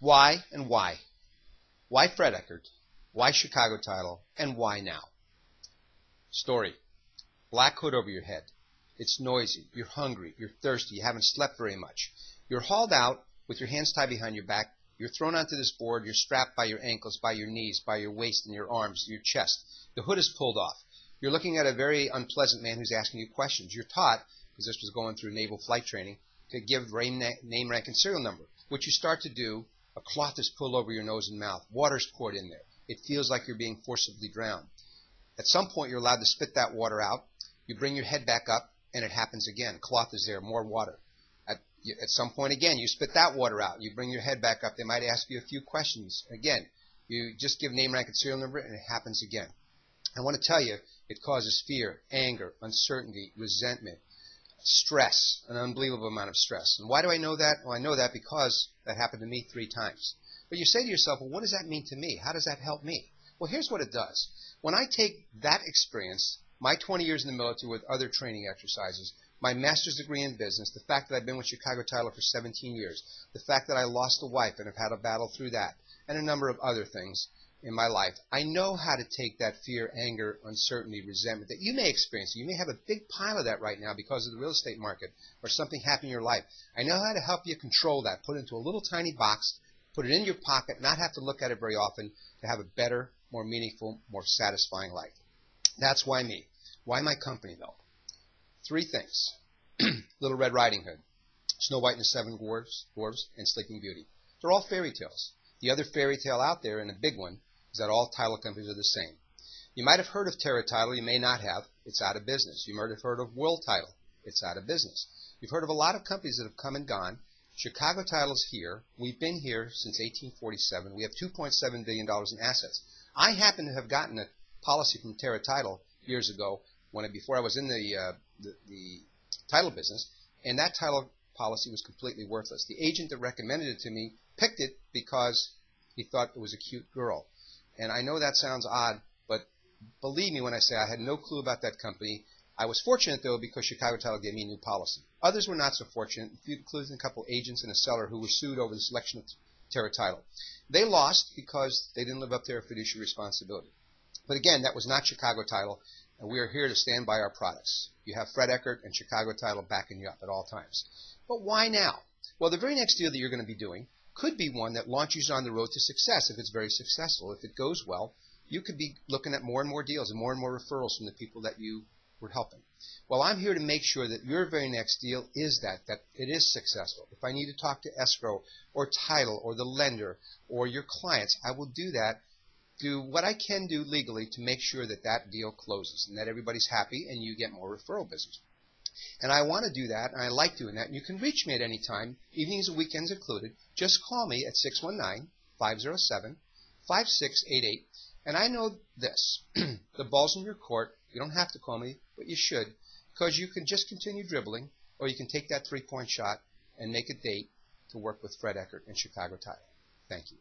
Why and why? Why Fred Eckert? Why Chicago title? And why now? Story. Black hood over your head. It's noisy. You're hungry. You're thirsty. You haven't slept very much. You're hauled out with your hands tied behind your back. You're thrown onto this board. You're strapped by your ankles, by your knees, by your waist and your arms, your chest. The hood is pulled off. You're looking at a very unpleasant man who's asking you questions. You're taught, because this was going through naval flight training, to give name, rank, and serial number. What you start to do, a cloth is pulled over your nose and mouth. Water's poured in there. It feels like you're being forcibly drowned. At some point, you're allowed to spit that water out. You bring your head back up, and it happens again. Cloth is there, more water. At some point, again, you spit that water out. You bring your head back up. They might ask you a few questions. Again, you just give name, rank, and serial number, and it happens again. I want to tell you, it causes fear, anger, uncertainty, resentment, stress, an unbelievable amount of stress. And why do I know that? Well, I know that because that happened to me 3 times. But you say to yourself, well, what does that mean to me? How does that help me? Well, here's what it does. When I take that experience, my 20 years in the military with other training exercises, my master's degree in business, the fact that I've been with Chicago Title for 17 years, the fact that I lost a wife and have had a battle through that, and a number of other things in my life, I know how to take that fear, anger, uncertainty, resentment that you may experience. You may have a big pile of that right now because of the real estate market or something happened in your life. I know how to help you control that, put it into a little tiny box, put it in your pocket, not have to look at it very often, to have a better, more meaningful, more satisfying life. That's why me. Why my company, though? 3 things. Little Red Riding Hood, Snow White and the 7 Dwarfs, and Sleeping Beauty. They're all fairy tales. The other fairy tale out there, and a big one, is that all title companies are the same. You might have heard of Terra Title. You may not have. It's out of business. You might have heard of World Title. It's out of business. You've heard of a lot of companies that have come and gone. Chicago Title's here. We've been here since 1847. We have $2.7 billion in assets. I happen to have gotten a policy from Terra Title years ago before I was in the title business, and that title policy was completely worthless. The agent that recommended it to me picked it because he thought it was a cute girl. And I know that sounds odd, but believe me when I say I had no clue about that company. I was fortunate, though, because Chicago Title gave me a new policy. Others were not so fortunate, including a couple agents and a seller who were sued over the selection of Terra Title. They lost because they didn't live up to their fiduciary responsibility. But again, that was not Chicago Title, and we are here to stand by our products. You have Fred Eckert and Chicago Title backing you up at all times. But why now? Well, the very next deal that you're going to be doing could be one that launches you on the road to success if it's very successful. If it goes well, you could be looking at more and more deals and more referrals from the people that you were helping. Well, I'm here to make sure that your very next deal is that it is successful. If I need to talk to escrow or title or the lender or your clients, I will do that. Do what I can do legally to make sure that that deal closes and that everybody's happy and you get more referral business. And I want to do that, and I like doing that. And you can reach me at any time, evenings and weekends included. Just call me at 619-507-5688. And I know this. The ball's in your court. You don't have to call me, but you should, because you can just continue dribbling, or you can take that 3-point shot and make a date to work with Fred Eckert and Chicago Title. Thank you.